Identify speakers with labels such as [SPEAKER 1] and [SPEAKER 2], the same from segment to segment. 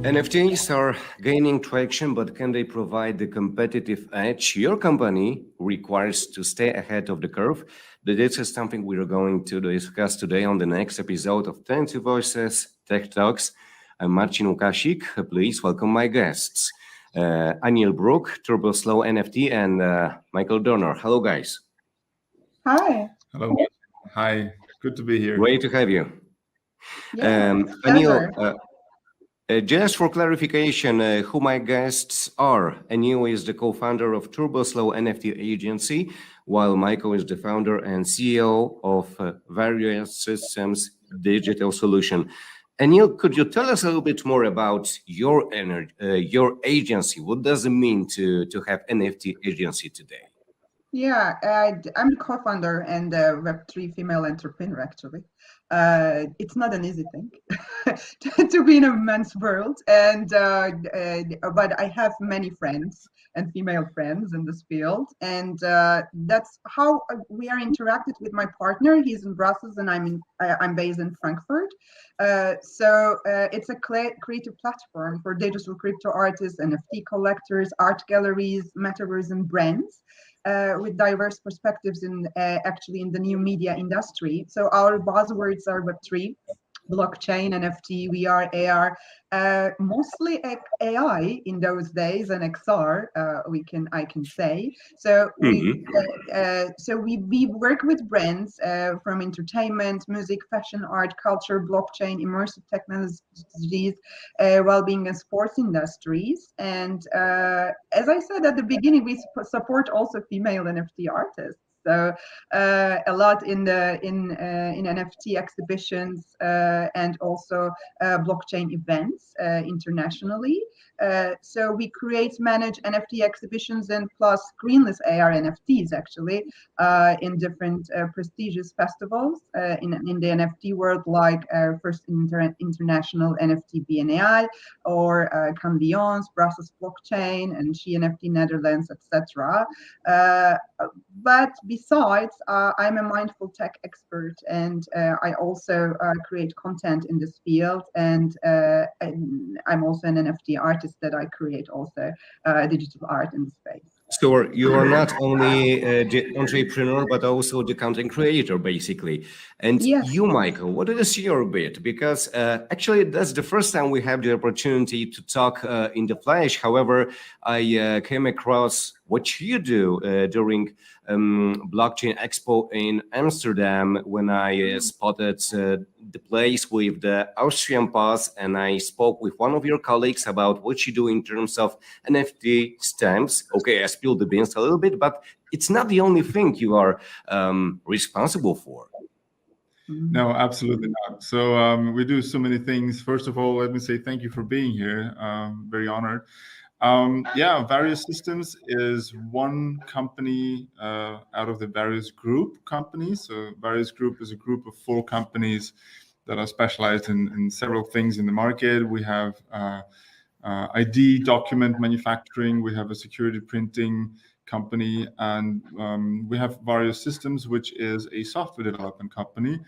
[SPEAKER 1] NFTs are gaining traction, but can they provide the competitive edge your company requires to stay ahead of the curve? This is something we are going to discuss today on the next episode of 20 Voices Tech Talks. I'm Marcin Łukasik. Please welcome my guests, ANIL Brug, Turboslow NFT, and Michael Dorner. Hello, guys.
[SPEAKER 2] Hi.
[SPEAKER 3] Hello. Hi. Good to be here.
[SPEAKER 1] Great to have you.
[SPEAKER 2] Yeah,
[SPEAKER 1] ANIL, just for clarification, who my guests are. ANIL is the co-founder of Turboslow NFT Agency, while Michael is the founder and CEO of VariusSystems digital solution. ANIL, could you tell us a little bit more about your agency? What does it mean to have NFT agency today?
[SPEAKER 2] Yeah, I'm the co-founder and Web3 female entrepreneur, actually. It's not an easy thing to be in a men's world, but I have many friends and female friends in this field, and that's how we are interacted with my partner. He's in Brussels, and I'm based in Frankfurt. So it's a creative platform for digital crypto artists, NFT collectors, art galleries, metaverse, and brands. With diverse perspectives in the new media industry. So our buzzwords are Web3, blockchain, NFT, VR, AR, mostly AI in those days, and XR. I can say. So we work with brands from entertainment, music, fashion, art, culture, blockchain, immersive technologies, well-being, and sports industries. And as I said at the beginning, we support also female NFT artists. So a lot in NFT exhibitions and also blockchain events internationally. So we create, manage NFT exhibitions and plus greenlist AR NFTs actually in different prestigious festivals in the NFT world, like first International NFT BNI or Cannes Lions, Brussels Blockchain, and She NFT Netherlands, etc. But besides, I'm a mindful tech expert, and I also create content in this field, and I'm also an NFT artist that I create also digital art in the space.
[SPEAKER 1] So you are not only the entrepreneur, but also the content creator, basically. And
[SPEAKER 2] yes.
[SPEAKER 1] You, Michael, what is your bit? Because actually, that's the first time we have the opportunity to talk in the flesh. However, I came across what you do during Blockchain Expo in Amsterdam when I spotted the place with the Austrian pass, and I spoke with one of your colleagues about what you do in terms of NFT stamps. Okay, I spilled the beans a little bit, but it's not the only thing you are responsible for.
[SPEAKER 3] No, absolutely not. So we do so many things. First of all, let me say thank you for being here. Very honored. Yeah, VariusSystems is one company out of the Various Group companies. So Various Group is a group of 4 companies that are specialized in several things in the market. We have ID document manufacturing, we have a security printing company, and we have VariusSystems, which is a software development company,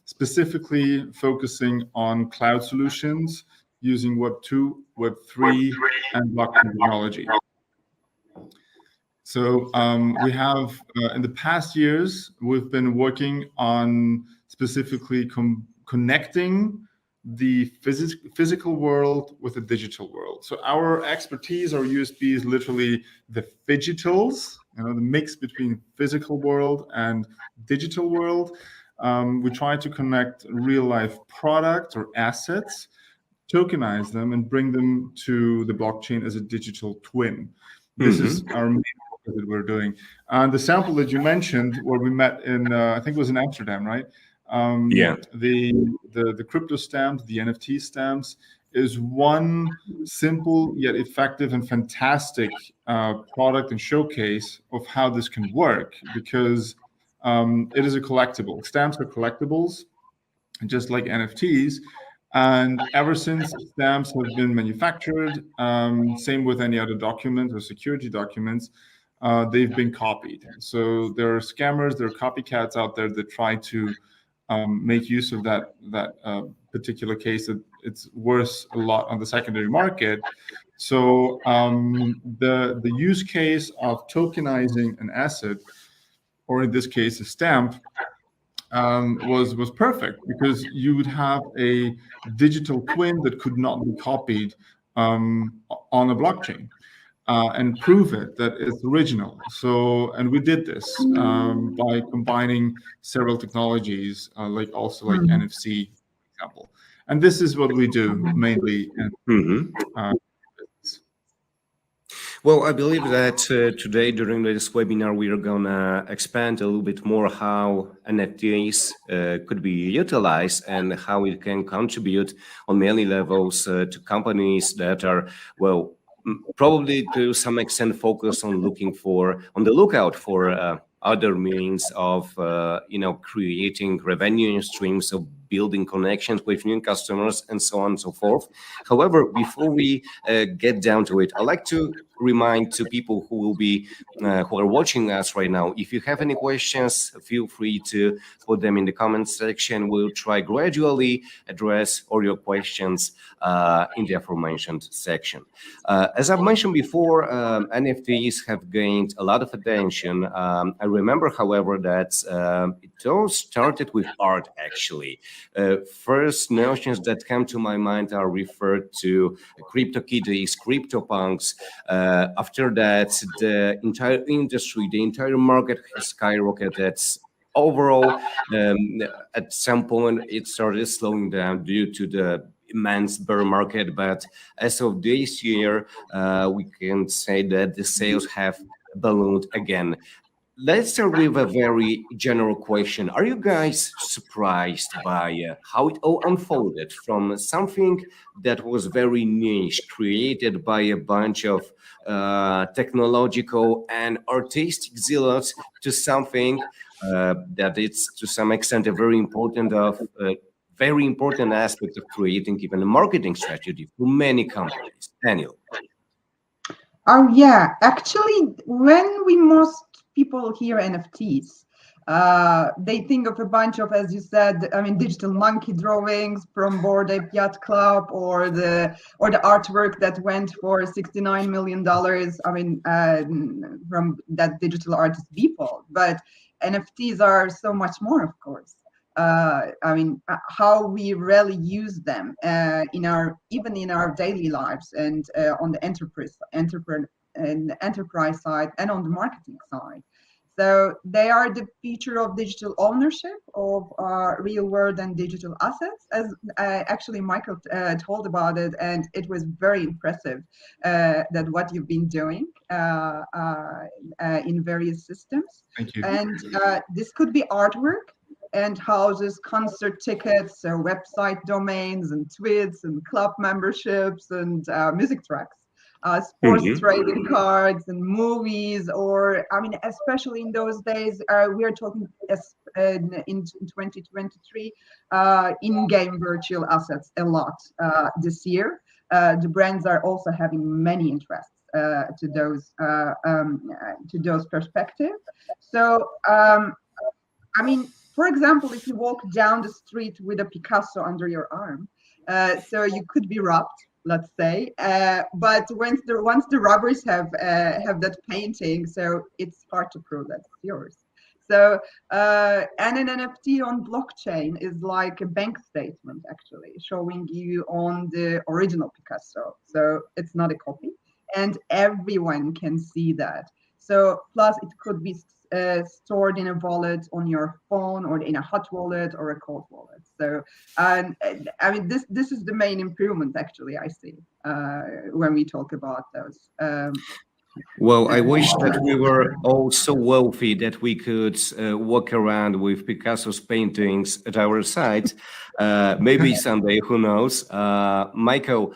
[SPEAKER 3] specifically focusing on cloud solutions using Web 2, Web 3, and blockchain technology. So we have, in the past years, we've been working on specifically connecting the physical world with the digital world. So our expertise, our USP is literally the phygitals, the mix between physical world and digital world. We try to connect real life products or assets, tokenize them, and bring them to the blockchain as a digital twin. This is our main focus that we're doing. And the sample that you mentioned, where we met in, I think it was in Amsterdam, right?
[SPEAKER 1] Yeah.
[SPEAKER 3] The crypto stamps, the NFT stamps, is one simple yet effective and fantastic product and showcase of how this can work, because it is a collectible. Stamps are collectibles, just like NFTs. And ever since stamps have been manufactured, same with any other document or security documents, they've been copied. So there are scammers, there are copycats out there that try to make use of that particular case that it's worth a lot on the secondary market. So the use case of tokenizing an asset, or in this case a stamp, was perfect, because you would have a digital twin that could not be copied on a blockchain. And prove it that it's original. So, and we did this by combining several technologies, like NFC, for example. And this is what we do mainly.
[SPEAKER 1] Well, I believe that today during this webinar, we are going to expand a little bit more how NFTs could be utilized and how it can contribute on many levels to companies that are, well, probably to some extent focused on on the lookout for other means of creating revenue streams, of building connections with new customers, and so on and so forth. However, before we get down to it, I'd like to remind to people who are watching us right now, if you have any questions, feel free to put them in the comments section. We'll try gradually address all your questions in the aforementioned section. As I've mentioned before, NFTs have gained a lot of attention. I remember, however, that it all started with art, actually. First notions that come to my mind are referred to CryptoKitties, CryptoPunks. After that, the entire industry, the entire market has skyrocketed. Overall, at some point, it started slowing down due to the immense bear market. But as of this year, we can say that the sales have ballooned again. Let's start with a very general question. Are you guys surprised by how it all unfolded from something that was very niche, created by a bunch of technological and artistic zealots, to something that it's to some extent a very important aspect of creating even a marketing strategy for many companies? Daniel.
[SPEAKER 2] Oh yeah, actually, when most people hear NFTs, they think of a bunch of, as you said, digital monkey drawings from Bored Ape Yacht Club, or the artwork that went for $69 million. From that digital artist Beeple. But NFTs are so much more, of course. How we really use them in our daily lives, and on the enterprise side and on the marketing side. So they are the feature of digital ownership of real world and digital assets, as actually Michael told about it, and it was very impressive that what you've been doing in VariusSystems.
[SPEAKER 3] Thank you.
[SPEAKER 2] And this could be artwork, and houses concert tickets, website domains, and tweets, and club memberships, and music tracks. Sports trading cards and movies, or especially in those days, we are talking in 2023, in-game virtual assets a lot this year. The brands are also having many interests to those perspectives. So for example, if you walk down the street with a Picasso under your arm, so you could be robbed, let's say, but once the robbers have that painting, so it's hard to prove that it's yours. So and an NFT on blockchain is like a bank statement, actually, showing you on the original Picasso. So it's not a copy, and everyone can see that. So plus it could be stored in a wallet on your phone, or in a hot wallet or a cold wallet. So this is the main improvement, actually, I see when we talk about those.
[SPEAKER 1] Well, I wish that we were all so wealthy that we could walk around with Picasso's paintings at our side. Maybe someday, who knows? Michael,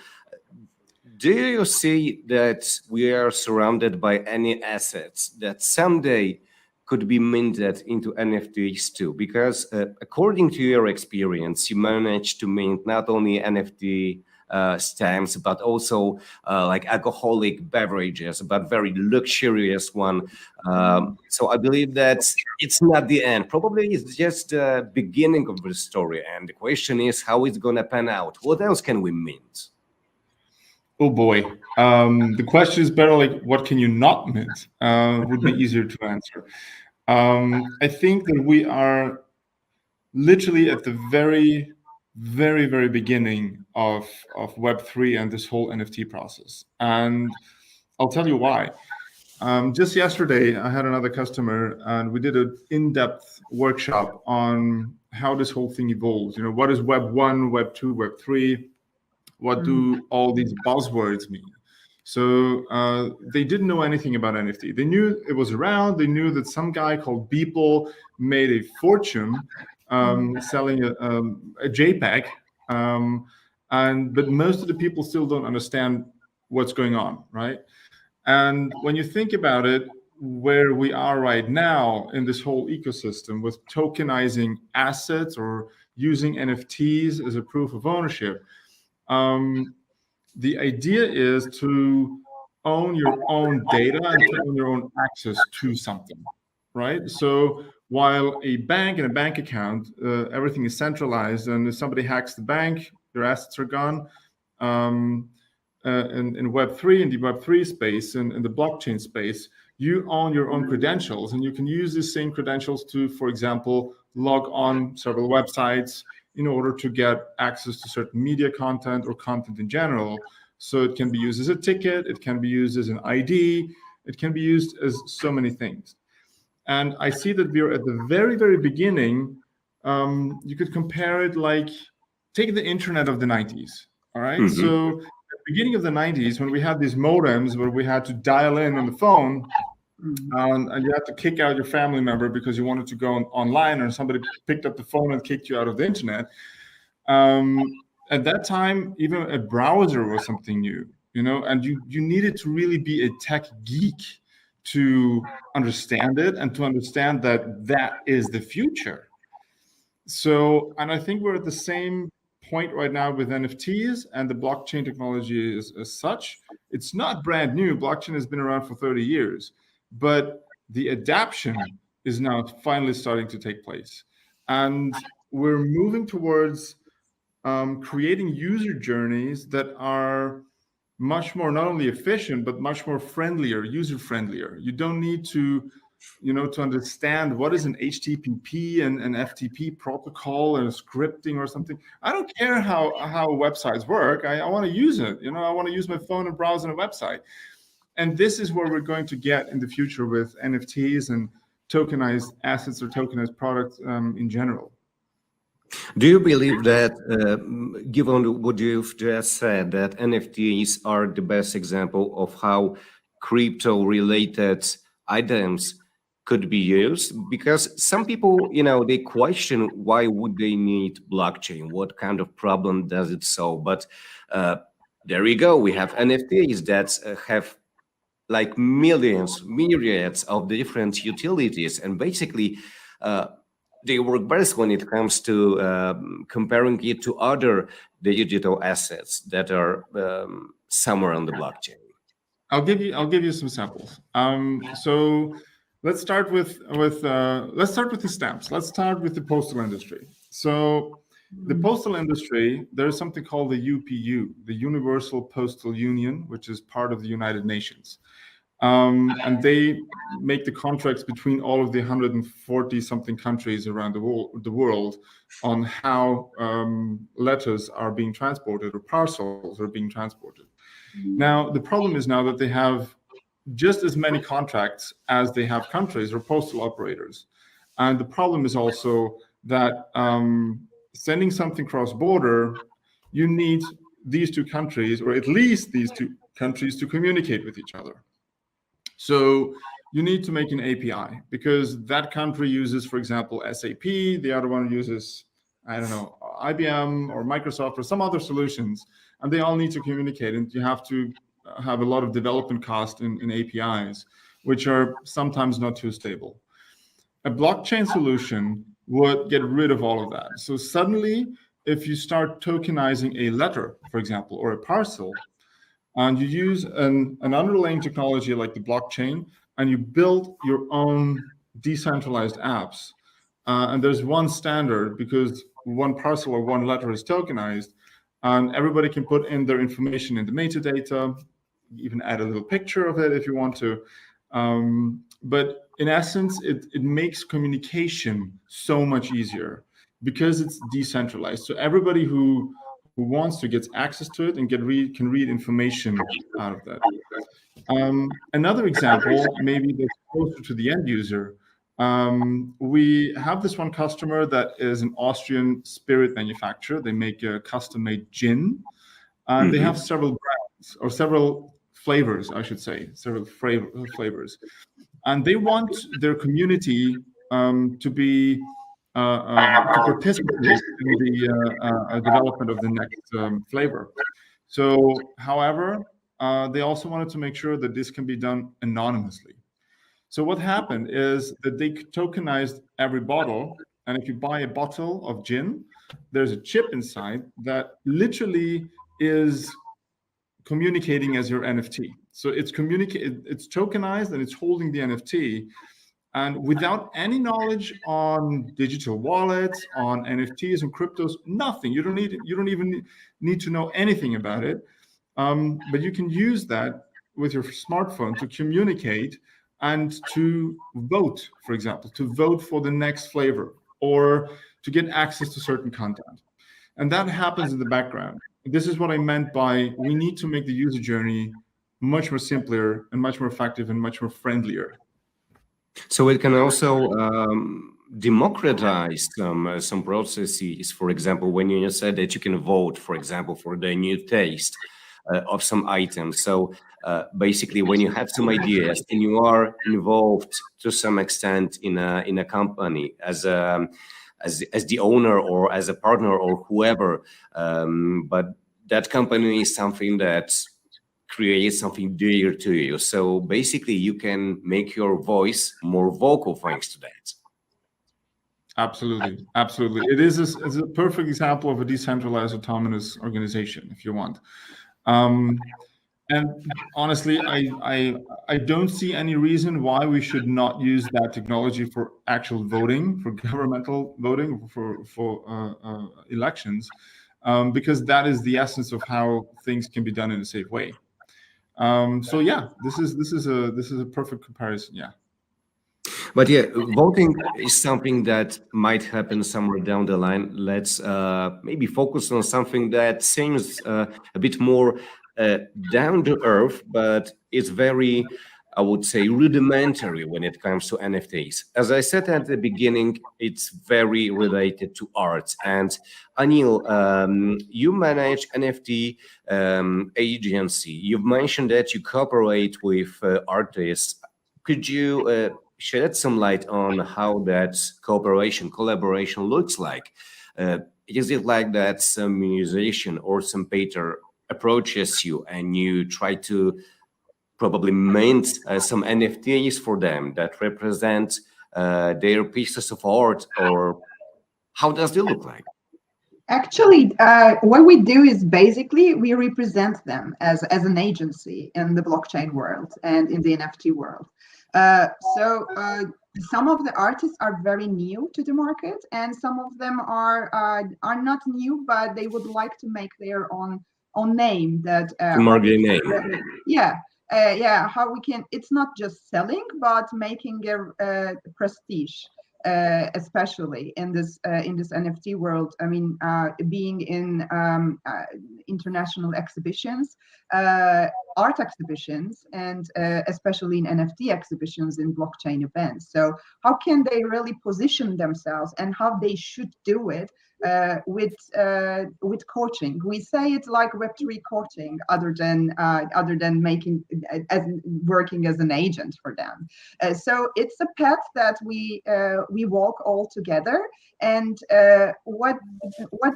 [SPEAKER 1] do you see that we are surrounded by any assets that someday could be minted into NFTs too? Because according to your experience, you managed to mint not only NFT stamps, but also like alcoholic beverages, but very luxurious one. So I believe that it's not the end. Probably it's just the beginning of the story. And the question is how it's going to pan out. What else can we mint?
[SPEAKER 3] Oh boy. The question is better like, what can you not mint? Would be easier to answer. I think that we are literally at the very, very, very beginning of Web3 and this whole NFT process. And I'll tell you why. Just yesterday, I had another customer and we did an in-depth workshop on how this whole thing evolves. You know, what is Web 1, Web 2, Web 3? What do all these buzzwords mean? So they didn't know anything about NFT. They knew it was around. They knew that some guy called Beeple made a fortune selling a JPEG. But most of the people still don't understand what's going on, right? And when you think about it, where we are right now in this whole ecosystem with tokenizing assets or using NFTs as a proof of ownership, the idea is to own your own data and to own your own access to something, right? So while a bank and a bank account, everything is centralized, and if somebody hacks the bank, your assets are gone. In Web3, in the Web3 space, and in the blockchain space, you own your own credentials, and you can use these same credentials to, for example, log on several websites in order to get access to certain media content or content in general. So it can be used as a ticket, it can be used as an ID, it can be used as so many things. And I see that we're at the very, very beginning. You could compare it like, take the internet of the 90s, all right? So at the beginning of the 90s, when we had these modems where we had to dial in on the phone, and you had to kick out your family member because you wanted to go online, or somebody picked up the phone and kicked you out of the internet. At that time, even a browser was something new, you know, and you needed to really be a tech geek to understand it and to understand that that is the future. So, and I think we're at the same point right now with NFTs and the blockchain technology as such. It's not brand new. Blockchain has been around for 30 years. But the adaptation is now finally starting to take place. And we're moving towards creating user journeys that are much more not only efficient, but much more friendlier, user-friendlier. You don't need to, you know, to understand what is an HTTP and an FTP protocol and scripting or something. I don't care how websites work. I want to use it. You know, I want to use my phone and browse on a website. And this is where we're going to get in the future with NFTs and tokenized assets or tokenized products in general.
[SPEAKER 1] Do you believe that, given what you've just said, that NFTs are the best example of how crypto-related items could be used? Because some people, you know, they question why would they need blockchain? What kind of problem does it solve? But there you go. We have NFTs that have like myriads of different utilities, and basically they work best when it comes to comparing it to other digital assets that are somewhere on the blockchain.
[SPEAKER 3] I'll give you some samples. So let's start with the stamps. Let's start with the postal industry. So the postal industry, there's something called the UPU, the Universal Postal Union, which is part of the United Nations. And they make the contracts between all of the 140 something countries around the world on how letters are being transported or parcels are being transported. Now, the problem is now that they have just as many contracts as they have countries or postal operators. And the problem is also that sending something cross-border, you need these two countries, or at least these two countries, to communicate with each other. So you need to make an API, because that country uses, for example, SAP, the other one uses, I don't know, IBM or Microsoft or some other solutions, and they all need to communicate, and you have to have a lot of development cost in APIs, which are sometimes not too stable. A blockchain solution would get rid of all of that. So suddenly if you start tokenizing a letter, for example, or a parcel, and you use an underlying technology like the blockchain, and you build your own decentralized apps, and there's one standard because one parcel or one letter is tokenized, and everybody can put in their information in the metadata, even add a little picture of it if you want to. But in essence, it makes communication so much easier because it's decentralized. So everybody who wants to get access to it and can read information out of that. Another example, maybe that's closer to the end user. We have this one customer that is an Austrian spirit manufacturer. They make a custom-made gin, and they have several brands, or several flavors, I should say, several flavors. And they want their community to be to participate in the development of the next flavor. So, however, they also wanted to make sure that this can be done anonymously. So what happened is that they tokenized every bottle, and if you buy a bottle of gin, there's a chip inside that literally is communicating as your NFT. So it's tokenized and it's holding the NFT. And without any knowledge on digital wallets, on NFTs and cryptos, nothing. You don't even need to know anything about it. But you can use that with your smartphone to communicate and to vote, for example, to vote for the next flavor or to get access to certain content. And that happens in the background. This is what I meant by we need to make the user journey much more simpler and much more effective and much more friendlier.
[SPEAKER 1] So it can also democratize some processes. For example, when you said that you can vote, for example, for the new taste of some items. So basically, when you have some ideas and you are involved to some extent in a company as the owner or as a partner or whoever, but that company is something that create something dear to you. So basically, you can make your voice more vocal thanks to that.
[SPEAKER 3] Absolutely, absolutely. It's a perfect example of a decentralized autonomous organization, if you want. And honestly, I don't see any reason why we should not use that technology for actual voting, for governmental voting, for elections, because that is the essence of how things can be done in a safe way. So yeah, this is a perfect comparison. Yeah.
[SPEAKER 1] But yeah, voting is something that might happen somewhere down the line. Let's maybe focus on something that seems a bit more down to earth, but it's very, I would say, rudimentary when it comes to NFTs. As I said at the beginning, it's very related to art. And Anil, you manage NFT agency. You've mentioned that you cooperate with artists. Could you shed some light on how that collaboration looks like? Is it like that some musician or some painter approaches you and you try to probably mint some NFTs for them that represent their pieces of art, or how does it look like?
[SPEAKER 2] Actually, what we do is basically we represent them as an agency in the blockchain world and in the NFT world. So some of the artists are very new to the market, and some of them are not new, but they would like to make their own name. That
[SPEAKER 1] marketing name.
[SPEAKER 2] Yeah, how we can. It's not just selling, but making a prestige. Especially in this NFT world. I mean, being in international exhibitions, art exhibitions, and especially in NFT exhibitions in blockchain events. So how can they really position themselves and how they should do it with coaching? We say it's like Web3 coaching, other than making working as an agent for them. So it's a path that we walk all together. And what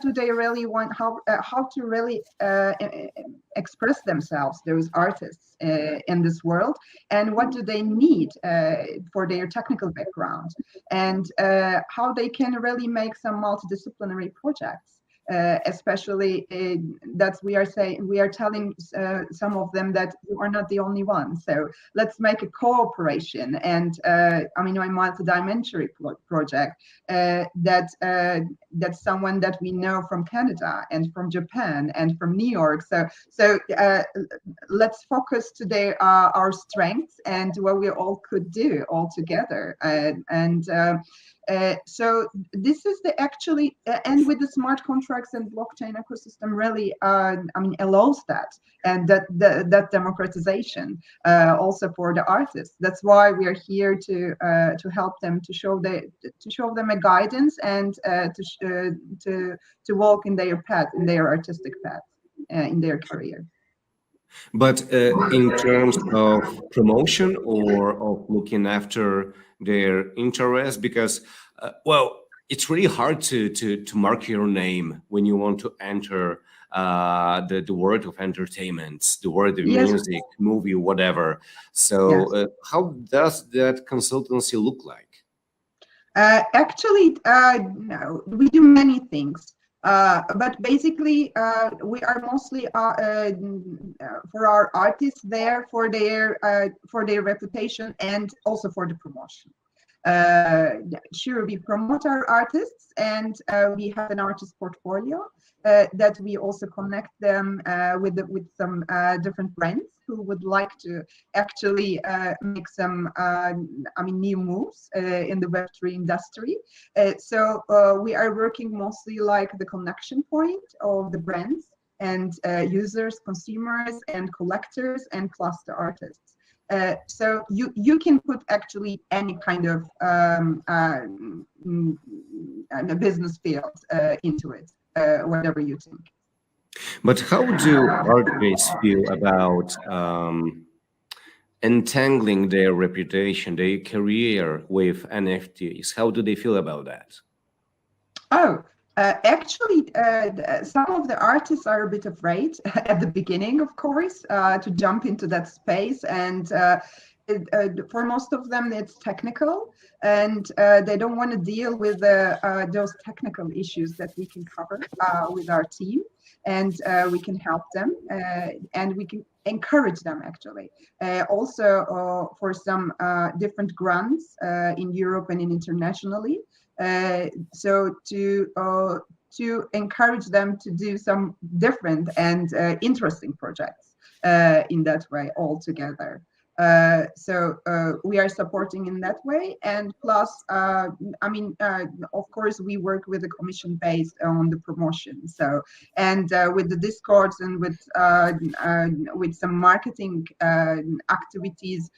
[SPEAKER 2] do they really want? How to really express themselves, those artists in this world, and what do they need for their technical background, and how they can really make some multidisciplinary projects especially that we are telling some of them that you are not the only one. So let's make a cooperation. And I mean, my multi-dimensional project that's someone that we know from Canada and from Japan and from New York. So let's focus today our strengths and what we all could do all together. So this is the actually, and with the smart contracts and blockchain ecosystem really, I mean, allows that, and that democratization also for the artists. That's why we are here to help them, to show them a guidance and to walk in their path, in their artistic path, in their career.
[SPEAKER 1] But in terms of promotion or of looking after their interest, because well, it's really hard to mark your name when you want to enter the world of entertainment, the world of music, movie, whatever. So how does that consultancy look like?
[SPEAKER 2] Actually, no, we do many things. But basically, we are mostly for our artists there for their reputation and also for the promotion. Sure, we promote our artists, and we have an artist portfolio that we also connect them with some different brands who would like to actually make some new moves in the Web3 industry. So we are working mostly like the connection point of the brands and users, consumers, and collectors, and plus the artists. So you can put actually any kind of business field into it, whatever you think.
[SPEAKER 1] But how do artists feel about entangling their reputation, their career with NFTs? How do they feel about that?
[SPEAKER 2] Oh, actually, some of the artists are a bit afraid at the beginning, of course, to jump into that space. And for most of them, it's technical, and they don't want to deal with those technical issues that we can cover with our team. And we can help them, and we can encourage them actually. Also for some different grants in Europe and internationally. So to encourage them to do some different and interesting projects in that way altogether. So we are supporting in that way, and plus, of course, we work with a commission based on the promotion. So, and with the Discords and with some marketing activities,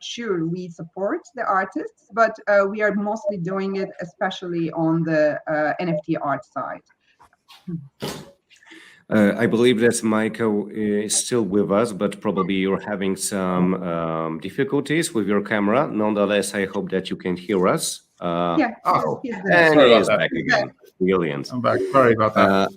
[SPEAKER 2] sure, we support the artists, but we are mostly doing it, especially on the NFT art side.
[SPEAKER 1] I believe that Michael is still with us, but probably you're having some difficulties with your camera. Nonetheless, I hope that you can hear us.
[SPEAKER 2] Yeah.
[SPEAKER 1] Oh,
[SPEAKER 2] he's
[SPEAKER 1] and he is back again. Brilliant.
[SPEAKER 3] I'm back. Sorry about that.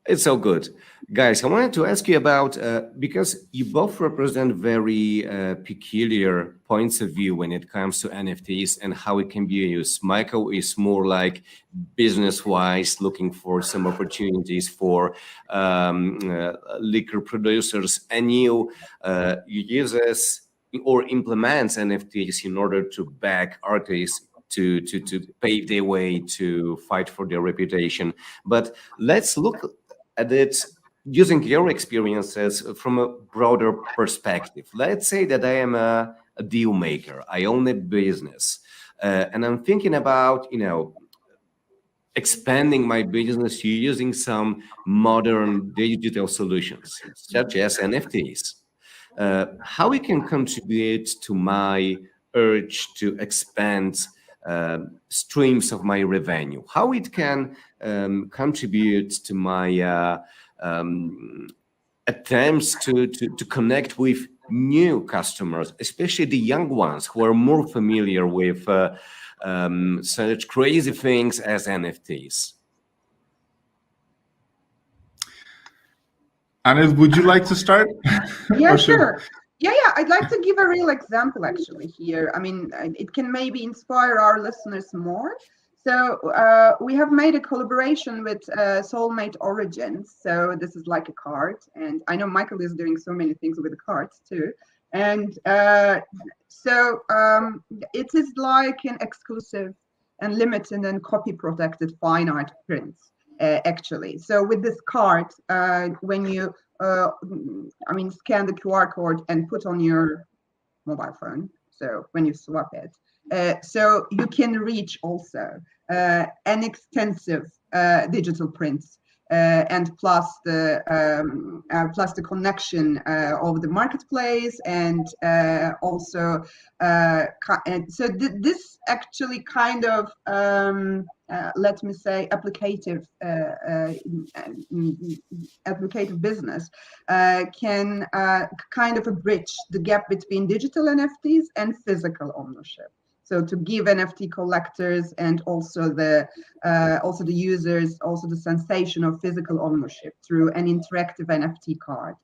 [SPEAKER 1] It's all good. Guys, I wanted to ask you about, because you both represent very peculiar points of view when it comes to NFTs and how it can be used. Michael is more like business-wise, looking for some opportunities for liquor producers, and you uses or implements NFTs in order to back artists to pave their way to fight for their reputation. But let's look at it using your experiences from a broader perspective. Let's say that I am a deal maker. I own a business, and I'm thinking about, expanding my business using some modern digital solutions, such as NFTs. How it can contribute to my urge to expand streams of my revenue, how it can contribute to my attempts to connect with new customers, especially the young ones who are more familiar with such crazy things as NFTs.
[SPEAKER 3] Anil, would you like to start?
[SPEAKER 2] Yeah, sure. Yeah, I'd like to give a real example actually here. I mean, it can maybe inspire our listeners more. So we have made a collaboration with Soulmate Origins. So this is like a card, and I know Michael is doing so many things with the cards too. And so it is like an exclusive and limited and copy protected fine art prints, actually. So with this card, when you scan the QR code and put on your mobile phone, so when you swap it, so you can reach also an extensive digital prints, and plus the connection of the marketplace, and also and so this actually kind of let me say applicative business can kind of bridge the gap between digital NFTs and physical ownership. So to give NFT collectors and also the users also the sensation of physical ownership through an interactive NFT card.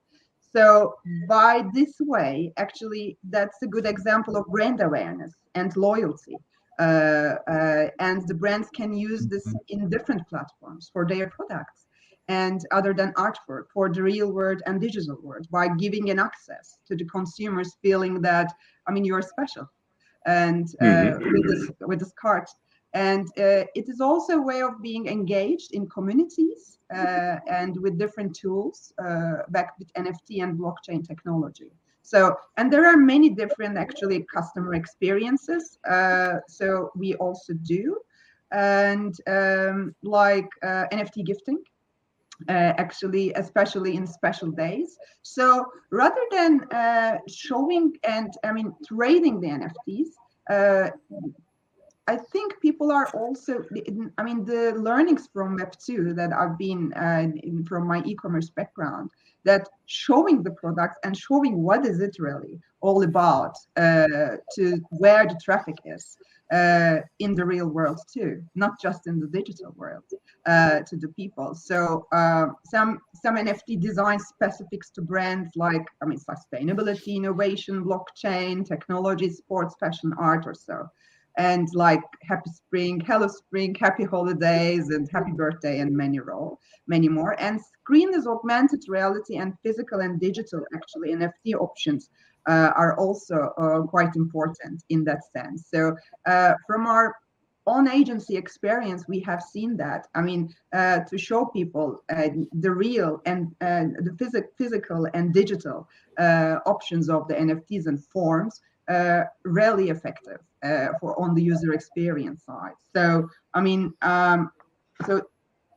[SPEAKER 2] So by this way, actually, that's a good example of brand awareness and loyalty. And the brands can use this in different platforms for their products, and other than artwork, for the real world and digital world, by giving an access to the consumers, feeling that, I mean, you're special. And with this card, and it is also a way of being engaged in communities and with different tools backed with NFT and blockchain technology. So, and there are many different actually customer experiences. So we also do, and like NFT gifting. Actually, especially in special days. So rather than showing and trading the NFTs, I think people are also, the learnings from Web2 that I've been from my e-commerce background, that showing the products and showing what is it really all about to where the traffic is in the real world too, not just in the digital world, to the people. So some NFT design specifics to brands like, sustainability, innovation, blockchain, technology, sports, fashion, art, or so. And like happy spring, hello spring, happy holidays, and happy birthday, and many more. And screen is augmented reality and physical and digital, actually, NFT options are also quite important in that sense. So from our own agency experience, we have seen that. To show people the real and the physical and digital options of the NFTs and forms, really effective for on the user experience side. So so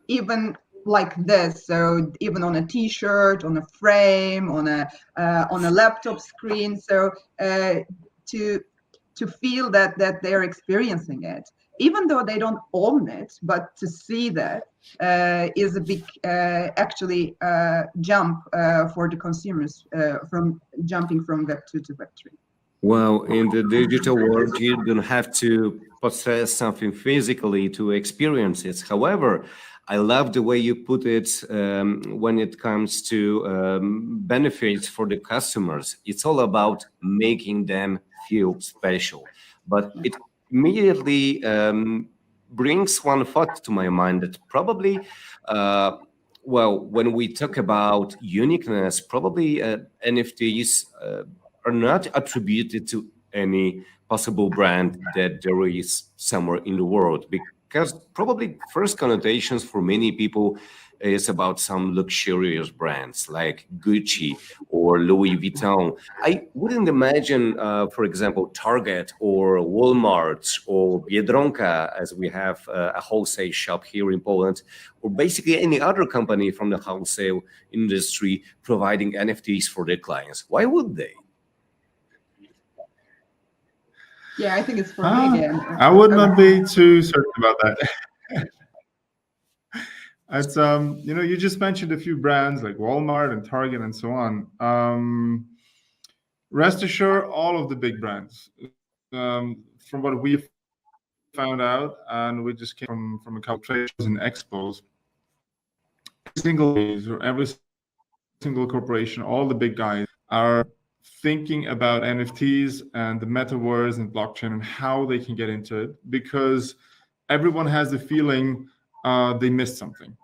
[SPEAKER 2] even like this, so even on a T-shirt, on a frame, on a laptop screen, so to feel that they're experiencing it, even though they don't own it, but to see that is a big actually jump for the consumers from jumping from Web2 to Web3.
[SPEAKER 1] Well, in the digital world, you don't have to possess something physically to experience it. However, I love the way you put it when it comes to benefits for the customers. It's all about making them feel special. But it immediately brings one thought to my mind that probably, when we talk about uniqueness, probably NFTs are not attributed to any possible brand that there is somewhere in the world, because probably first connotations for many people is about some luxurious brands like Gucci or Louis Vuitton. I wouldn't imagine, for example, Target or Walmart or Biedronka, as we have a wholesale shop here in Poland, or basically any other company from the wholesale industry providing NFTs for their clients. Why would they?
[SPEAKER 2] Yeah, I think it's for me again.
[SPEAKER 3] I would not be too certain about that. It's you just mentioned a few brands like Walmart and Target and so on. Rest assured, all of the big brands, from what we've found out, and we just came from a couple of trade shows and expos, every single corporation, all the big guys are thinking about NFTs and the metaverse and blockchain and how they can get into it, because everyone has the feeling they missed something.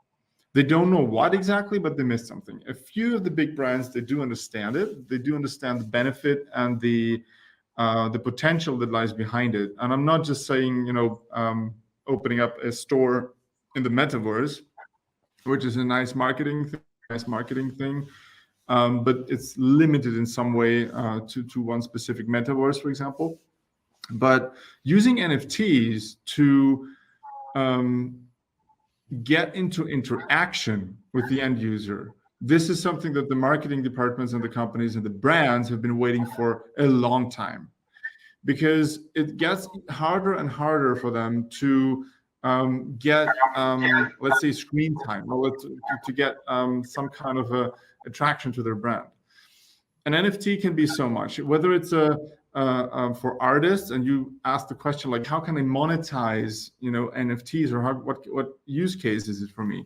[SPEAKER 3] They don't know what exactly, but they missed something. A few of the big brands, they do understand it. They do understand the benefit and the potential that lies behind it. And I'm not just saying, opening up a store in the metaverse, which is a nice marketing thing, but it's limited in some way to one specific metaverse, for example. But using NFTs to get into interaction with the end user, this is something that the marketing departments and the companies and the brands have been waiting for a long time, because it gets harder and harder for them to get, let's say, screen time, or to get some kind of a attraction to their brand. An NFT can be so much, whether it's for artists, and you ask the question like, how can I monetize, NFTs, or what use case is it for me?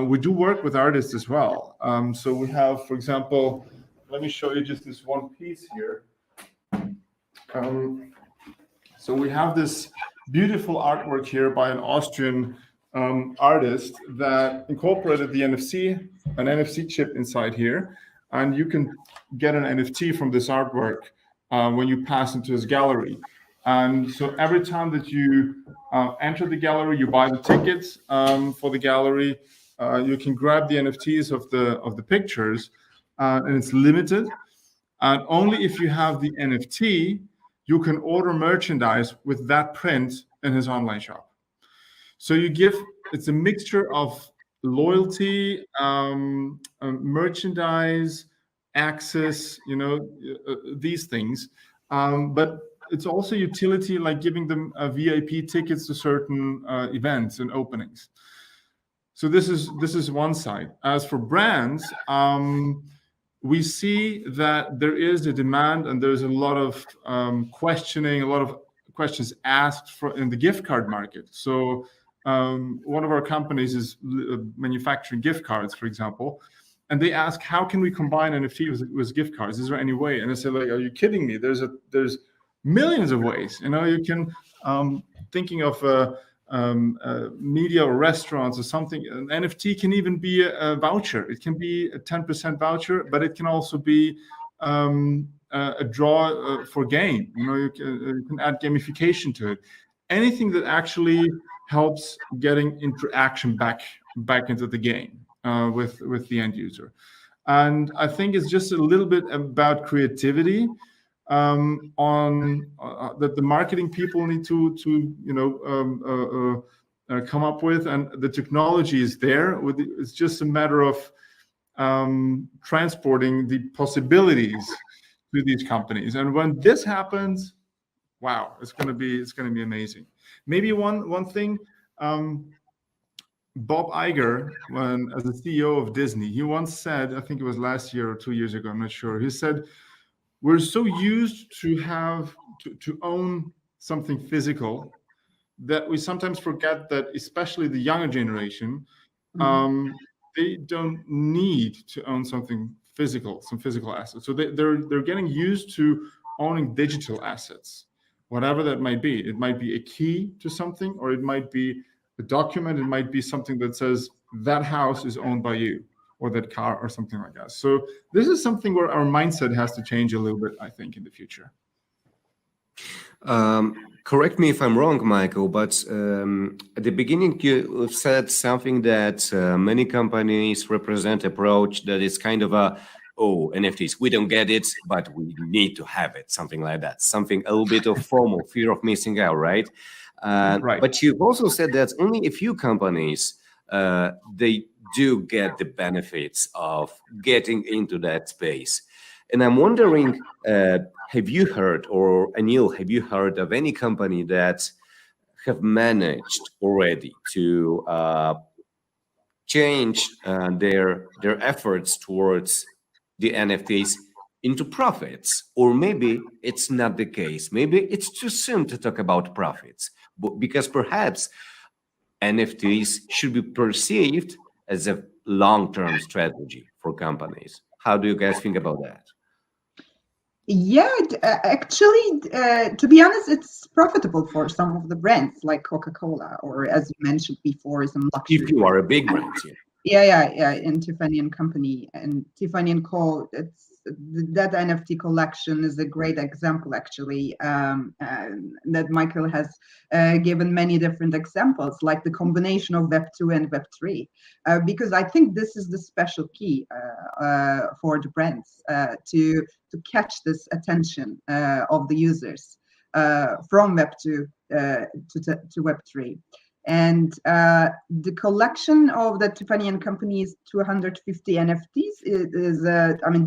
[SPEAKER 3] We do work with artists as well. So we have, for example, let me show you just this one piece here. So we have this beautiful artwork here by an Austrian artist that incorporated the an NFC chip inside here, and you can get an NFT from this artwork when you pass into his gallery. And so every time that you enter the gallery, you buy the tickets for the gallery. You can grab the NFTs of the pictures, and it's limited. And only if you have the NFT, you can order merchandise with that print in his online shop. So it's a mixture of loyalty, merchandise, access, these things. But it's also utility, like giving them VIP tickets to certain events and openings. So this is one side. As for brands, we see that there is a demand, and there's a lot of questioning, a lot of questions asked in the gift card market. So one of our companies is manufacturing gift cards, for example, and they ask, how can we combine NFT with gift cards? Is there any way? And I say, like, are you kidding me? There's millions of ways. You can thinking of media or restaurants or something. An NFT can even be a voucher. It can be a 10% voucher, but it can also be a draw for game. You can add gamification to it. Anything that actually helps getting interaction back into the game with the end user. And I think it's just a little bit about creativity that the marketing people need to come up with, and the technology is there. It's just a matter of transporting the possibilities to these companies. And when this happens, wow, it's going to be amazing. Maybe one thing. Bob Iger, as the CEO of Disney, he once said, I think it was last year or 2 years ago, I'm not sure. He said, we're so used to own something physical that we sometimes forget that, especially the younger generation, they don't need to own something physical, some physical assets. So they're getting used to owning digital assets, whatever that might be. It might be a key to something, or it might be a document. It might be something that says that house is owned by you, or that car, or something like that. So this is something where our mindset has to change a little bit, I think, in the future.
[SPEAKER 1] Correct me if I'm wrong, Michael, but at the beginning you said something that many companies represent approach that is kind of NFTs, we don't get it, but we need to have it, something like that, something a little bit of FOMO, fear of missing out, right? Right. But you've also said that only a few companies, they do get the benefits of getting into that space. And I'm wondering, have you heard, or Anil, have you heard of any company that have managed already to change their efforts towards the NFTs into profits? Or maybe it's not the case. Maybe it's too soon to talk about profits, because perhaps NFTs should be perceived as a long-term strategy for companies. How do you guys think about that?
[SPEAKER 2] Yeah, actually, to be honest, it's profitable for some of the brands like Coca-Cola, or as you mentioned before, some luxury
[SPEAKER 1] If you are a
[SPEAKER 2] brands.
[SPEAKER 1] big brand, yeah.
[SPEAKER 2] Yeah, and Tiffany and Company and Tiffany and Co. That NFT collection is a great example, actually, that Michael has given many different examples, like the combination of Web 2 and Web 3, because I think this is the special key for the brands to catch this attention of the users from Web 2 to Web 3. And the collection of the Tiffany and Company's 250 NFTs is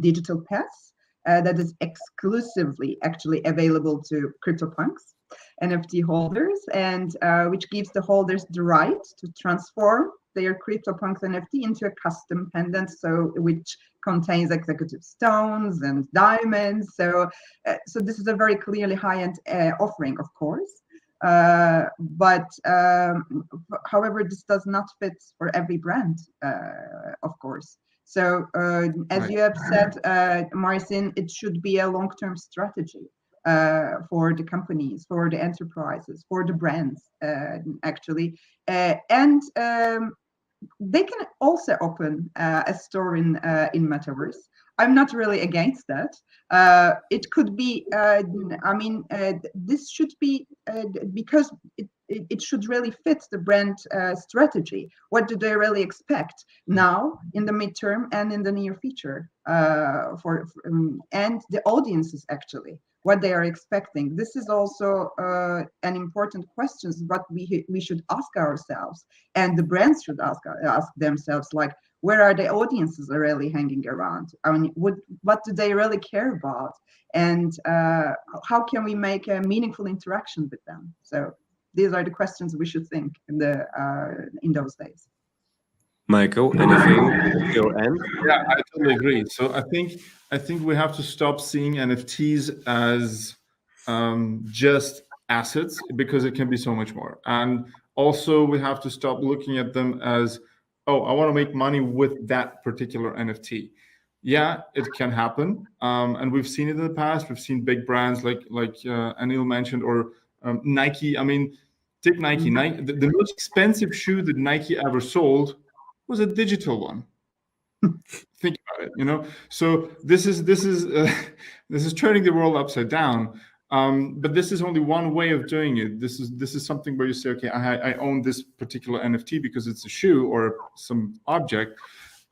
[SPEAKER 2] digital pass that is exclusively actually available to CryptoPunks NFT holders, and which gives the holders the right to transform their CryptoPunks NFT into a custom pendant, so which contains executive stones and diamonds. So this is a very clearly high-end offering, of course. But however, this does not fit for every brand, of course. So as you have said, Marcin, it should be a long-term strategy for the companies, for the enterprises, for the brands, actually. And they can also open a store in Metaverse. I'm not really against that. It could be, this should be, because it should really fit the brand strategy. What do they really expect now, in the midterm, and in the near future, and the audiences, actually, what they are expecting. This is also an important question, what we should ask ourselves, and the brands should ask themselves, like, where are the audiences really hanging around? I mean, what do they really care about? And how can we make a meaningful interaction with them? So these are the questions we should think in those days.
[SPEAKER 1] Michael, anything at your end?
[SPEAKER 3] Yeah, I totally agree. So I think we have to stop seeing NFTs as just assets, because it can be so much more. And also we have to stop looking at them as, oh, I want to make money with that particular NFT. Yeah, it can happen, and we've seen it in the past. We've seen big brands like Anil mentioned, or Nike. I mean, take Nike. Nike, the most expensive shoe that Nike ever sold was a digital one. Think about it, So this is this is turning the world upside down. But this is only one way of doing it. This is something where you say, okay, I own this particular NFT because it's a shoe or some object.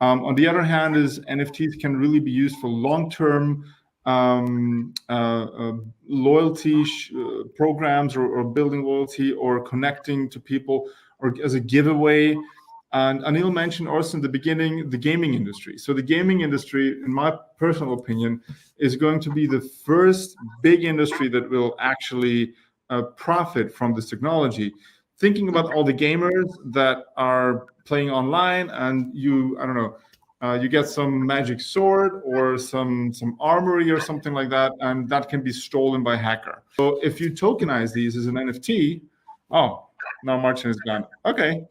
[SPEAKER 3] On the other hand, is NFTs can really be used for long-term loyalty programs, or building loyalty, or connecting to people, or as a giveaway. And Anil mentioned also in the beginning the gaming industry. So the gaming industry, in my personal opinion, is going to be the first big industry that will actually profit from this technology. Thinking about all the gamers that are playing online, and you get some magic sword or some armory or something like that, and that can be stolen by a hacker. So if you tokenize these as an NFT, oh, now Marcin is gone. Okay.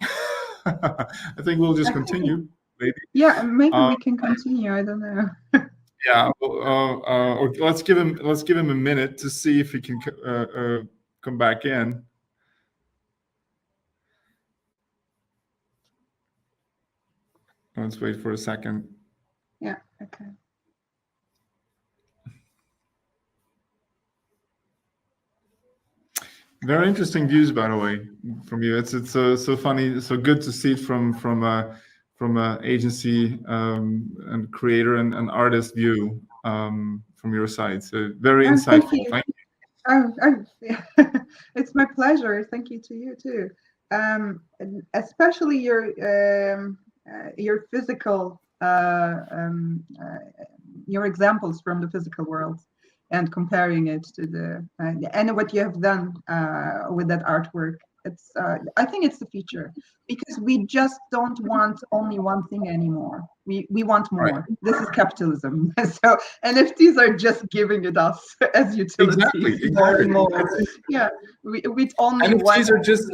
[SPEAKER 3] I think we'll just continue, maybe.
[SPEAKER 2] Yeah, maybe we can continue. I don't know.
[SPEAKER 3] Yeah, or let's give him a minute to see if he can come back in. Let's wait for a second.
[SPEAKER 2] Yeah. Okay.
[SPEAKER 3] Very interesting views, by the way, from you. It's so funny, so good to see it from a agency and creator and artist view from your side. So very insightful. Thank you.
[SPEAKER 2] It's my pleasure. Thank you to you too. Especially your physical your examples from the physical world, and comparing it to and what you have done with that artwork. It's I think it's the future, because we just don't want only one thing anymore. We want more.
[SPEAKER 3] Right.
[SPEAKER 2] This is capitalism. So NFTs are just giving it us as utilities.
[SPEAKER 3] Exactly.
[SPEAKER 2] More. Yeah, with only
[SPEAKER 3] NFTs are just.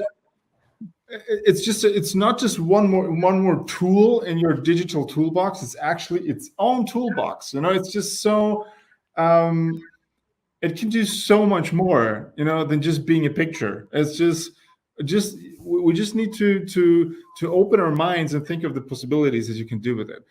[SPEAKER 3] It's not just one more tool in your digital toolbox. It's actually its own toolbox. It's just so it can do so much more, than just being a picture. It's just we just need to open our minds and think of the possibilities that you can do with it.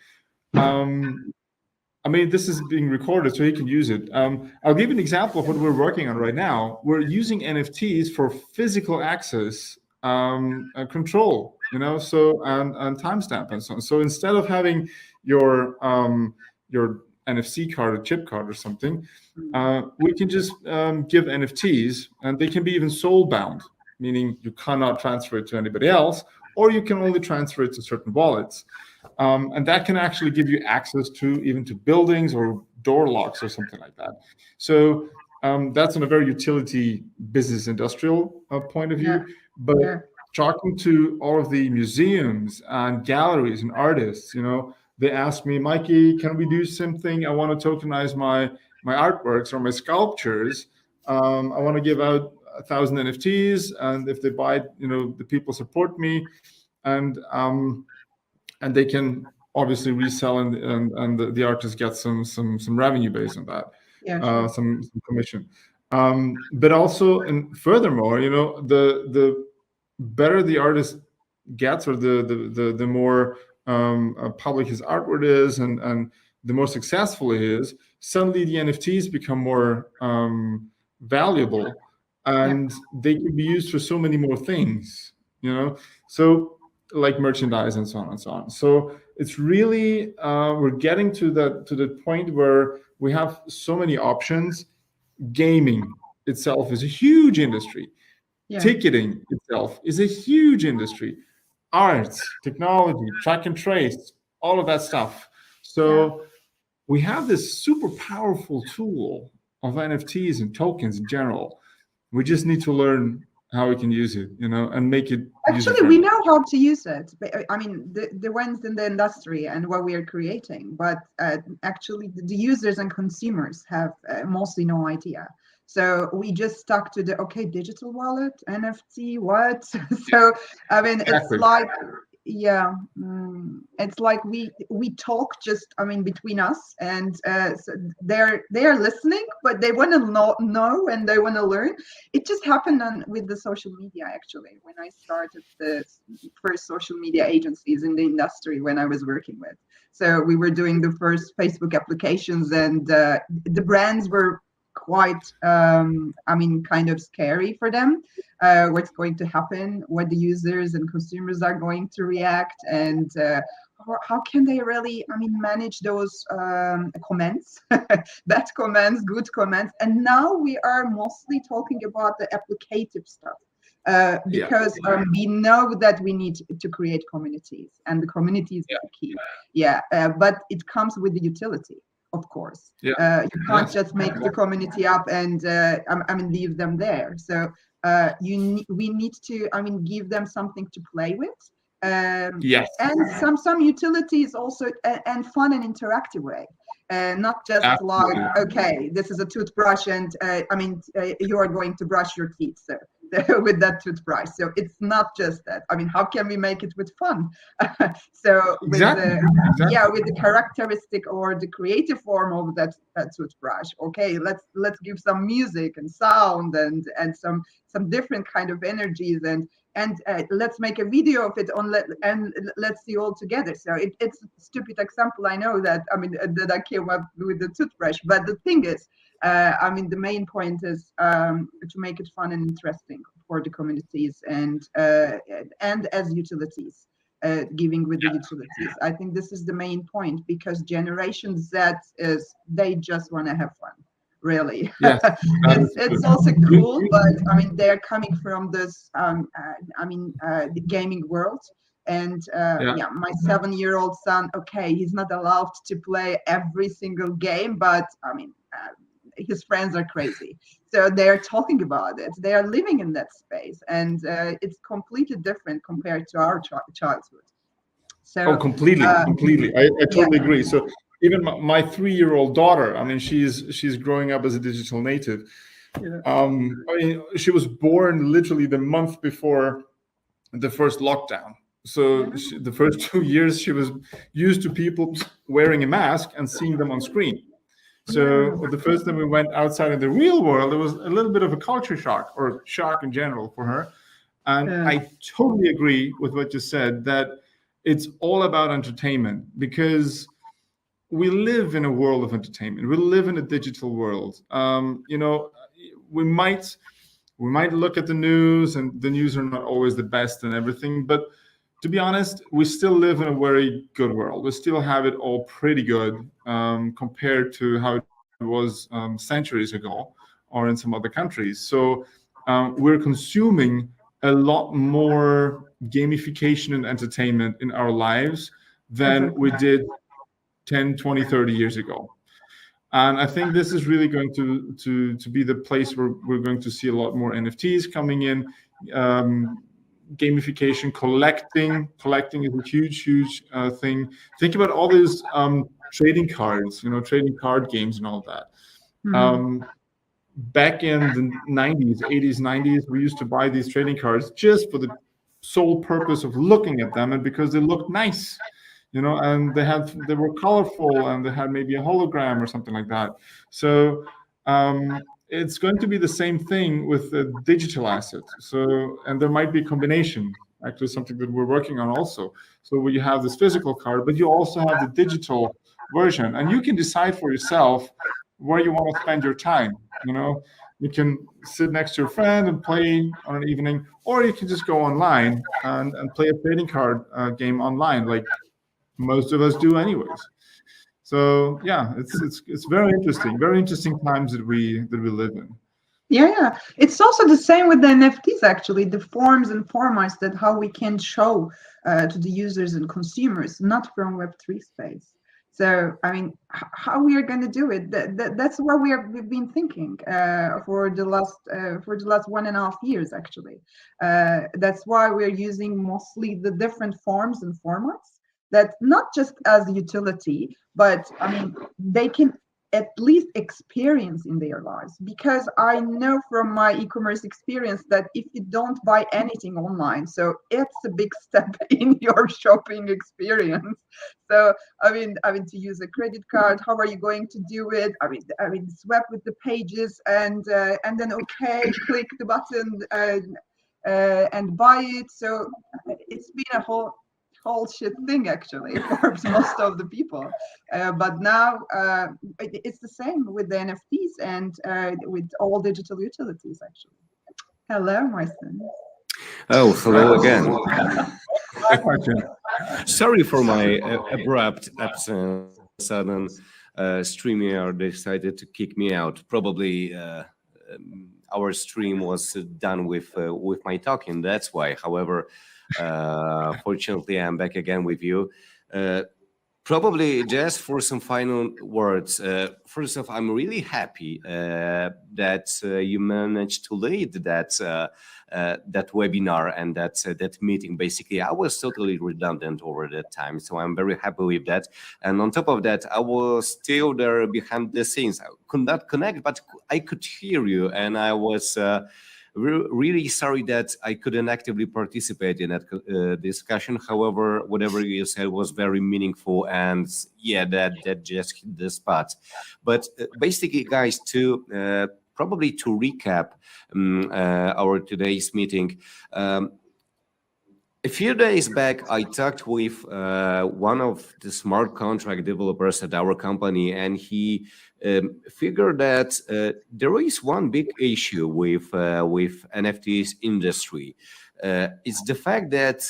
[SPEAKER 3] I mean, this is being recorded, so you can use it. I'll give you an example of what we're working on right now. We're using NFTs for physical access control, so and timestamp and so on. So instead of having your NFC card or chip card or something, we can just give NFTs, and they can be even soul bound, meaning you cannot transfer it to anybody else, or you can only transfer it to certain wallets. And that can actually give you access to buildings or door locks or something like that. So that's on a very utility business industrial point of view. But talking to all of the museums and galleries and artists, they ask me, Mikey, can we do something? I want to tokenize my artworks or my sculptures. I want to give out 1,000 NFTs, and if they buy it, the people support me, and they can obviously resell, and the artist gets some revenue based on that, some commission. But also, and furthermore, the better the artist gets, or the more public his artwork is, and the more successful he is, suddenly the NFTs become more valuable, and they can be used for so many more things, so like merchandise and so on and so on. So it's really we're getting to the point where we have so many options. Gaming itself is a huge industry. Ticketing itself is a huge industry. Arts, technology, track and trace, all of that stuff. So we have this super powerful tool of NFTs and tokens in general. We just need to learn how we can use it, and make it.
[SPEAKER 2] Actually, we know how to use it. I mean, the ones in the industry and what we are creating, but actually the users and consumers have mostly no idea. So we just stuck to the digital wallet, NFT, what? So I mean, it's like, it's like we talk just, between us, and so they're listening, but they want to know and they want to learn. It just happened with the social media, actually, when I started the first social media agencies in the industry when I was working with. So we were doing the first Facebook applications, and the brands were quite kind of scary for them, what's going to happen, what the users and consumers are going to react, and how can they really manage those comments, bad comments, good comments. And now we are mostly talking about the applicative stuff, because we know that we need to create communities, and the community is the key. But it comes with the utility. Of course, you can't just make the community up and leave them there. So we need to give them something to play with, and some utilities also, and fun and interactive way, not just like, okay, this is a toothbrush, and you are going to brush your teeth, so with that toothbrush. So it's not just that. How can we make it with fun? So with the characteristic or the creative form of that toothbrush. Okay, let's give some music and sound and some different kind of energies, and let's make a video of it and let's see all together. So it's a stupid example, I know, that that I came up with the toothbrush, but the thing is, the main point is to make it fun and interesting for the communities, and as utilities, giving with the utilities. I think this is the main point, because Generation Z they just want to have fun. Really, it's also cool, but they're coming from this the gaming world, and my 7-year-old son, he's not allowed to play every single game, but his friends are crazy, so they're talking about it, they are living in that space, and it's completely different compared to our childhood. So
[SPEAKER 3] completely I totally agree. So even my 3-year-old daughter, she's growing up as a digital native. She was born literally the month before the first lockdown. So the first 2 years she was used to people wearing a mask and seeing them on screen. So the first time we went outside in the real world, it was a little bit of a culture shock, or shock in general for her. And I totally agree with what you said, that it's all about entertainment, because we live in a world of entertainment. We live in a digital world. You know, we might look at the news, and the news are not always the best and everything, but to be honest, we still live in a very good world. We still have it all pretty good compared to how it was centuries ago or in some other countries. So we're consuming a lot more gamification and entertainment in our lives than we did 10, 20, 30 years ago. And I think this is really going to be the place where we're going to see a lot more NFTs coming in. Gamification, collecting is a huge thing. Think about all these trading cards, you know, trading card games and all that. Back in the 90s, 80s, 90s, we used to buy these trading cards just for the sole purpose of looking at them, and because they looked nice, you know, and they were colorful, and they had maybe a hologram or something like that. So it's going to be the same thing with the digital assets. So, and there might be a combination, actually something that we're working on also. So where you have this physical card, but you also have the digital version, and you can decide for yourself where you want to spend your time. You know, you can sit next to your friend and play on an evening, or you can just go online and play a trading card game online, like most of us do anyways. So yeah, it's very interesting times that we live in.
[SPEAKER 2] Yeah, it's also the same with the NFTs, actually, the forms and formats that how we can show to the users and consumers, not from Web3 space. So, I mean, how we are going to do it? That's what we've been thinking for the last 1.5 years, actually. That's why we're using mostly the different forms and formats that not just as a utility, but I mean, they can at least experience in their lives, because I know from my e-commerce experience that if you don't buy anything online, so it's a big step in your shopping experience. So I mean to use a credit card, how are you going to do it? I mean swap with the pages and then okay, click the button and buy it. So it's been a whole shit thing, actually, for most of the people. But now it's the same with the NFTs and with all digital utilities, actually. Hello, my son.
[SPEAKER 1] Oh, hello again.
[SPEAKER 3] Question.
[SPEAKER 1] Sorry for my abrupt absence. Sudden StreamYard decided to kick me out. Probably our stream was done with my talking. That's why. However, fortunately, I'm back again with you. Probably just for some final words. First off, I'm really happy that you managed to lead that webinar and that meeting. Basically, I was totally redundant over that time, so I'm very happy with that. And on top of that, I was still there behind the scenes. I could not connect, but I could hear you, and I was really sorry that I couldn't actively participate in that discussion. However, whatever you said was very meaningful, and yeah, that just hit the spot. But basically, guys, probably to recap our today's meeting. A few days back, I talked with one of the smart contract developers at our company, and he figured that there is one big issue with NFTs industry. It's the fact that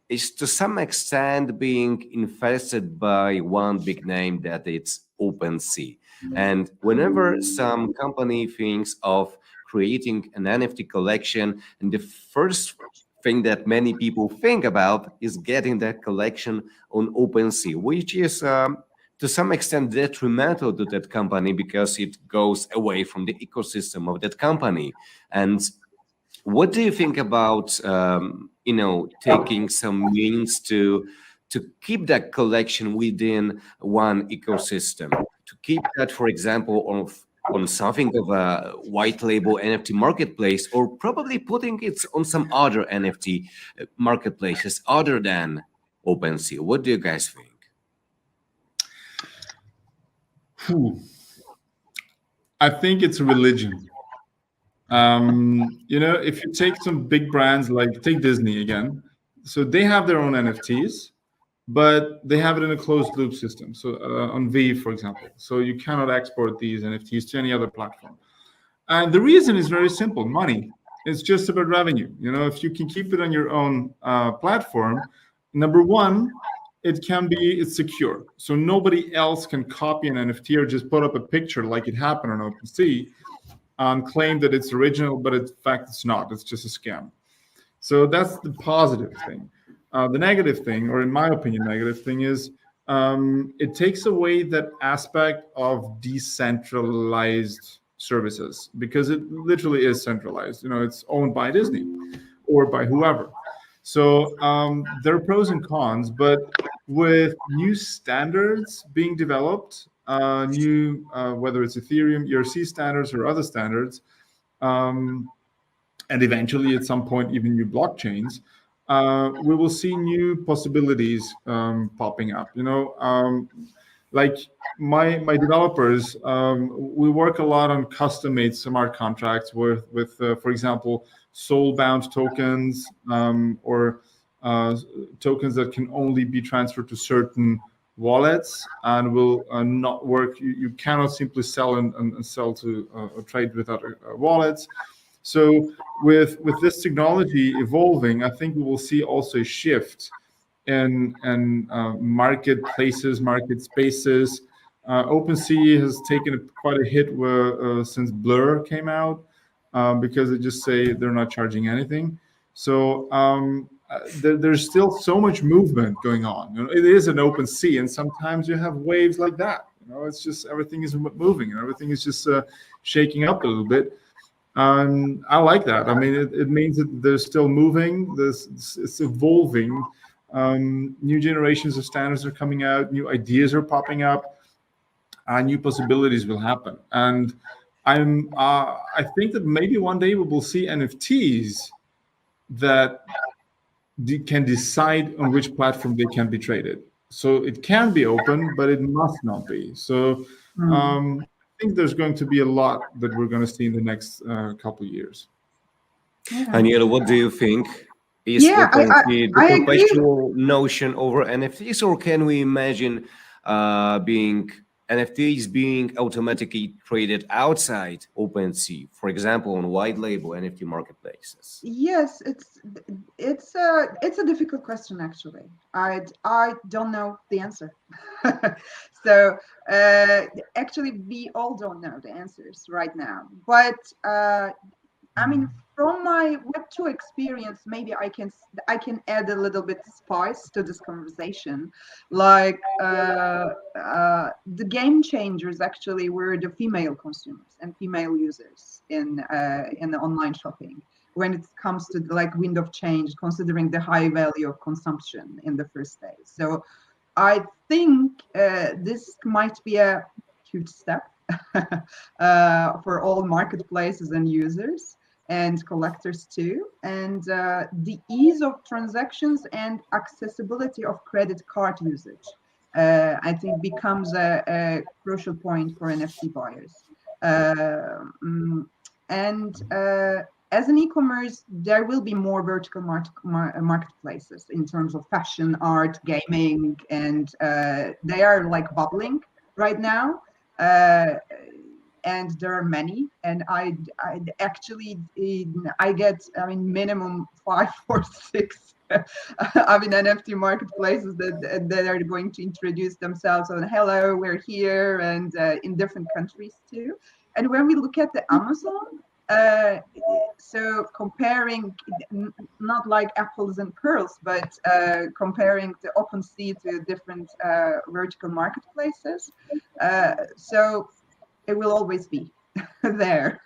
[SPEAKER 1] it's to some extent being infested by one big name, that it's OpenSea. And whenever some company thinks of creating an NFT collection, and the first thing that many people think about is getting that collection on OpenSea, which is to some extent detrimental to that company because it goes away from the ecosystem of that company. And what do you think about taking some means to keep that collection within one ecosystem, to keep that, for example, on something of a white label NFT marketplace, or probably putting it on some other NFT marketplaces other than OpenSea? What do you guys think?
[SPEAKER 3] I think it's a religion. If you take some big brands, like take Disney again, so they have their own NFTs, but they have it in a closed loop system. So on V, for example, so you cannot export these NFTs to any other platform. And the reason is very simple: money. It's just about revenue. If you can keep it on your own platform, number one, it's secure. So nobody else can copy an NFT or just put up a picture like it happened on OpenSea and claim that it's original, but in fact it's not. It's just a scam. So that's the positive thing. The negative thing, or in my opinion, negative thing is it takes away that aspect of decentralized services, because it literally is centralized. It's owned by Disney or by whoever. So there are pros and cons, but with new standards being developed, whether it's Ethereum, ERC standards or other standards, and eventually at some point even new blockchains, we will see new possibilities popping up. Like my developers, we work a lot on custom-made smart contracts with for example, soul-bound tokens, or tokens that can only be transferred to certain wallets and will not work. You cannot simply sell and sell to a trade with other wallets. So with this technology evolving, I think we will see also a shift in marketplaces, market spaces. OpenSea has taken quite a hit since Blur came out, because they just say they're not charging anything. So there's still so much movement going on. It is an open sea, and sometimes you have waves like that. It's just everything is moving and everything is just shaking up a little bit. I like that. I mean, it means that they're still moving. It's evolving. New generations of standards are coming out. New ideas are popping up. New possibilities will happen. And I think that maybe one day we will see NFTs that can decide on which platform they can be traded. So it can be open, but it must not be. So I think there's going to be a lot that we're going to see in the next couple of years.
[SPEAKER 1] Anil, what do you think? Is OpenSea the perpetual notion over NFTs, or can we imagine NFTs being automatically traded outside OpenSea, for example, on white label NFT marketplaces?
[SPEAKER 2] Yes, it's a difficult question, actually. I don't know the answer. So actually, we all don't know the answers right now. But I mean, from my Web2 experience, maybe I can add a little bit spice to this conversation. Like the game changers actually were the female consumers and female users in the online shopping, when it comes to the wind of change, considering the high value of consumption in the first days. So I think this might be a huge step for all marketplaces and users and collectors too. And the ease of transactions and accessibility of credit card usage, I think, becomes a crucial point for NFT buyers. As an e-commerce, there will be more vertical marketplaces in terms of fashion, art, gaming, and they are bubbling right now. And there are many, and I actually get minimum 5 or 6 NFT marketplaces that are going to introduce themselves on hello, we're here, and in different countries too. And when we look at the Amazon, so comparing, not like apples and pearls, but comparing the OpenSea to different vertical marketplaces, so it will always be there,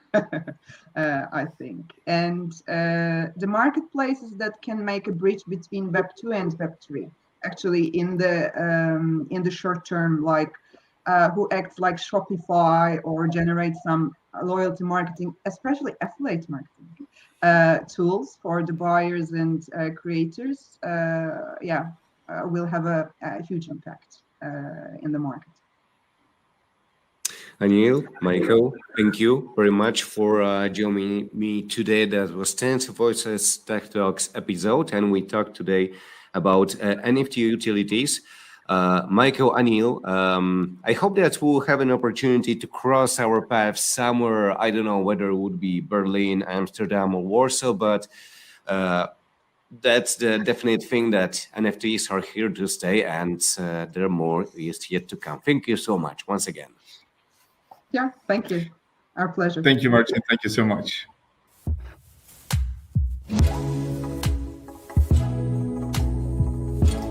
[SPEAKER 2] I think. And the marketplaces that can make a bridge between Web 2 and Web 3, actually in the short term, who acts like Shopify or generate some loyalty marketing, especially affiliate marketing tools for the buyers and creators, will have a huge impact in the market.
[SPEAKER 1] Anil, Michael, thank you very much for joining me today. That was 10 Voices Tech Talks episode, and we talked today about NFT utilities. Michael, Anil, I hope that we'll have an opportunity to cross our paths somewhere. I don't know whether it would be Berlin, Amsterdam, or Warsaw, but that's the definite thing, that NFTs are here to stay, and there more is yet to come. Thank you so much once again.
[SPEAKER 2] Yeah, thank you. Our pleasure.
[SPEAKER 3] Thank you, Martin. Thank you so much.